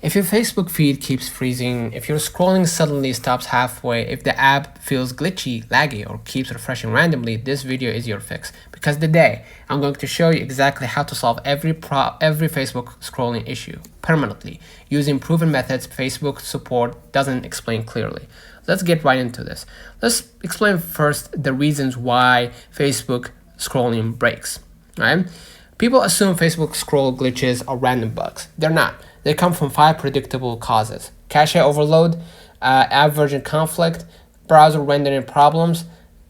If your Facebook feed keeps freezing, if your scrolling suddenly stops halfway, if the app feels glitchy, laggy, or keeps refreshing randomly, this video is your fix. Because today, I'm going to show you exactly how to solve every Facebook scrolling issue permanently using proven methods Facebook support doesn't explain clearly. Let's get right into this. Let's explain first the reasons why Facebook scrolling breaks. Right? People assume Facebook scroll glitches are random bugs. They're not. They come from 5 predictable causes: cache overload, app version conflict, browser rendering problems,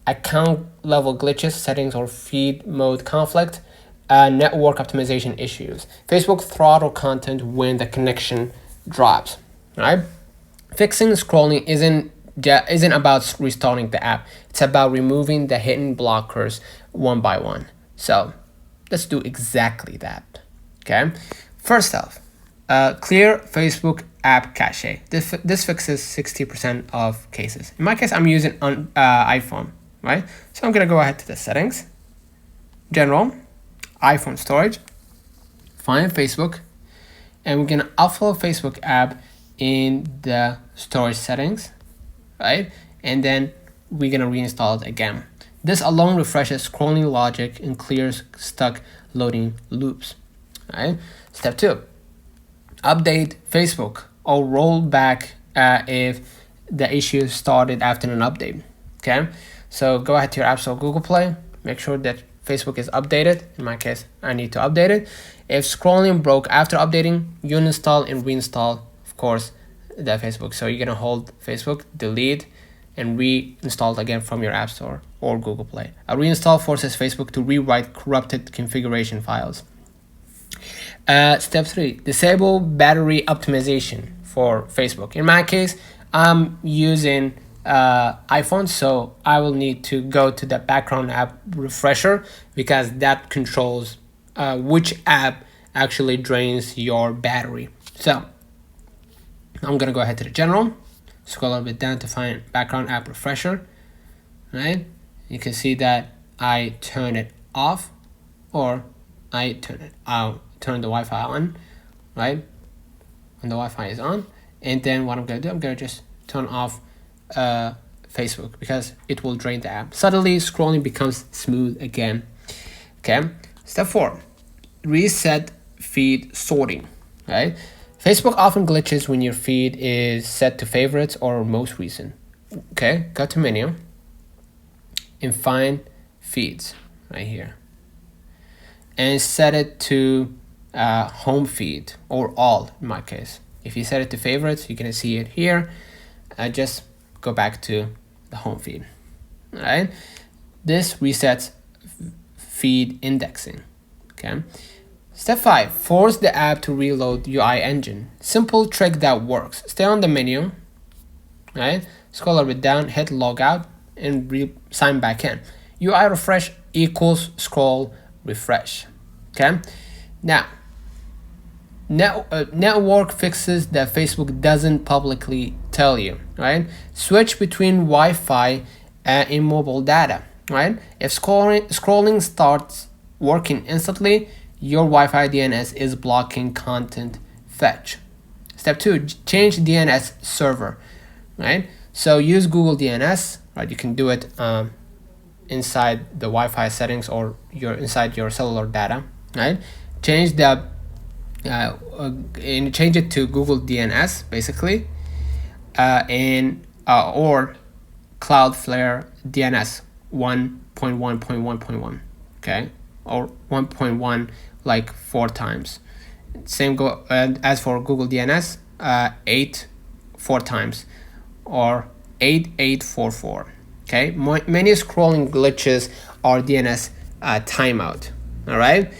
account level glitches, settings or feed mode conflict, network optimization issues. Facebook throttle content when the connection drops. Right? Fixing scrolling isn't about restarting the app. It's about removing the hidden blockers one by one. So let's do exactly that. Okay. First off, clear Facebook app cache. This fixes 60% of cases. In my case, I'm using an iPhone, right? So I'm gonna go ahead to the settings, general, iPhone storage, find Facebook, and we're gonna upload Facebook app in the storage settings, right? And then we're gonna reinstall it again. This alone refreshes scrolling logic and clears stuck loading loops. Right? Step 2. Update Facebook or roll back if the issue started after an update. Okay? So go ahead to your App Store, Google Play, make sure that Facebook is updated. In my case, I need to update it. If scrolling broke after updating, uninstall and reinstall, of course, the Facebook. So you're gonna hold Facebook, delete, and reinstall it again from your App Store or Google Play. A reinstall forces Facebook to rewrite corrupted configuration files. Step 3, disable battery optimization for Facebook. In my case, I'm using iPhone, so I will need to go to the background app refresher because that controls which app actually drains your battery. So I'm gonna go ahead to the general, scroll a little bit down to find background app refresher, right? You can see that I turn it off or I turn it out, turn the Wi-Fi on, right? When the Wi-Fi is on, and then what I'm gonna do, I'm gonna just turn off Facebook because it will drain the app. Suddenly scrolling becomes smooth again. Okay. Step 4, reset feed sorting, right? Facebook often glitches when your feed is set to favorites or most recent. Okay, go to menu and find feeds right here and set it to home feed or all in my case. If you set it to favorites, you're gonna see it here. Just go back to the home feed. All right, this resets feed indexing. Okay. Step 5, force the app to reload UI engine. Simple trick that works. Stay on the menu, right? Scroll a little bit down, hit logout, and sign back in. UI refresh equals scroll refresh. Okay. Now, network fixes that Facebook doesn't publicly tell you, right? Switch between Wi-Fi and mobile data, right? If scrolling starts working instantly, your Wi-Fi DNS is blocking content fetch. Step 2, change DNS server, right? So use Google DNS, right? You can do it inside the Wi-Fi settings or inside your cellular data, right? Change the and change it to Google DNS basically, or Cloudflare DNS 1.1.1.1, okay, or 1.1 like 4 times. Same go as for Google DNS, 8 4 times, or 8844. Okay, many scrolling glitches are DNS timeout. All right,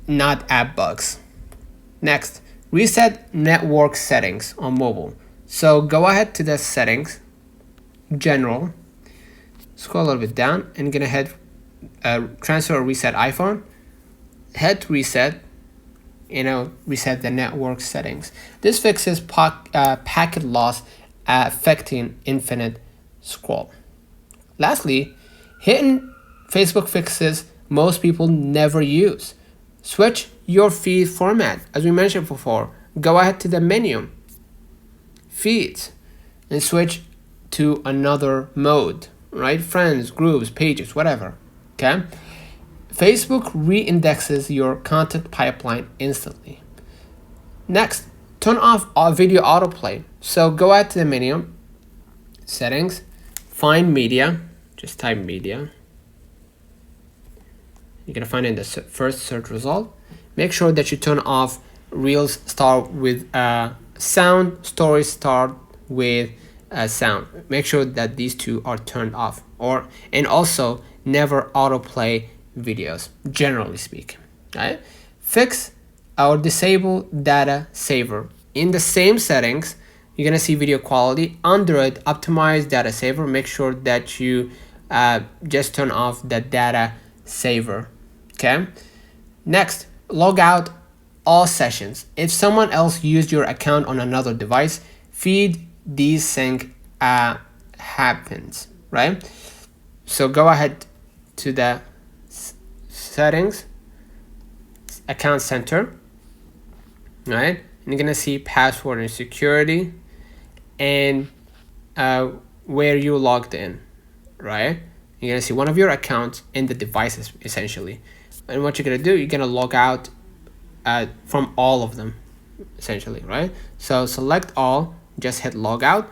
not app bugs. Next, reset network settings on mobile. So go ahead to the settings, general, scroll a little bit down, and gonna head transfer or reset iPhone. Hit reset, reset the network settings. This fixes packet loss affecting infinite scroll. Lastly, hidden Facebook fixes most people never use. Switch your feed format. As we mentioned before, go ahead to the menu, feeds, and switch to another mode, right? Friends, groups, pages, whatever, okay? Facebook re-indexes your content pipeline instantly. Next, turn off video autoplay. So go ahead to the menu, settings, find media, just type media. You're gonna find it in the first search result. Make sure that you turn off Reels start with sound, stories start with sound. Make sure that these two are turned off, and also never autoplay videos, generally speaking. Right? Fix or disable data saver. In the same settings, you're gonna see video quality. Under it, optimize data saver. Make sure that you just turn off the data saver. Okay. Next, log out all sessions. If someone else used your account on another device, feed desync happens, right? So go ahead to the settings, account center, right? And you're gonna see password and security, and where you logged in, right? You're gonna see one of your accounts in the devices essentially. And what you're gonna do, you're gonna log out from all of them essentially, right? So select all, just hit log out,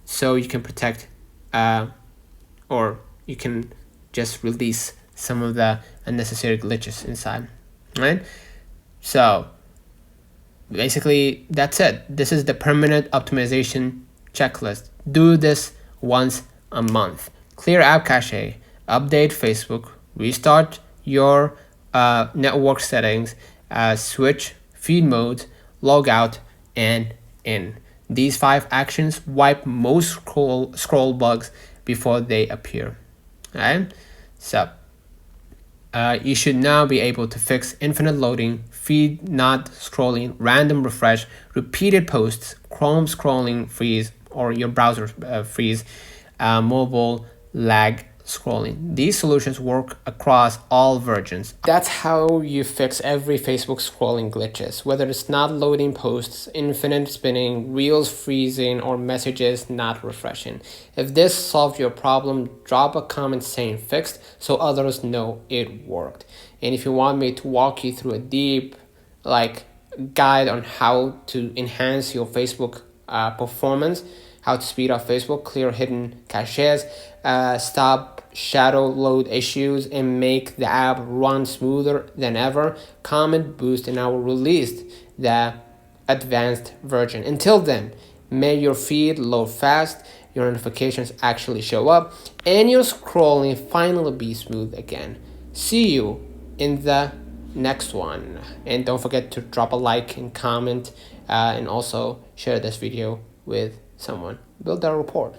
so you can protect or you can just release some of the unnecessary glitches inside, right? So basically that's it. This is the permanent optimization checklist. Do this once a month. Clear app cache, update Facebook, restart your network settings, switch feed modes, log out, and in. These 5 actions wipe most scroll bugs before they appear. Alright, so you should now be able to fix infinite loading, feed not scrolling, random refresh, repeated posts, Chrome scrolling freeze, or your browser freeze, mobile lag scrolling. These solutions work across all versions. That's how you fix every Facebook scrolling glitches, whether it's not loading posts, infinite spinning, reels freezing, or messages not refreshing. If this solved your problem, drop a comment saying fixed so others know it worked. And if you want me to walk you through a deep guide on how to enhance your Facebook performance, how to speed up Facebook, clear hidden caches, stop shadow load issues, and make the app run smoother than ever, comment boost, and I will release the advanced version. Until then, may your feed load fast, your notifications actually show up, and your scrolling finally be smooth again. See you in the next one. And don't forget to drop a like and comment, and also share this video with someone. Build that rapport.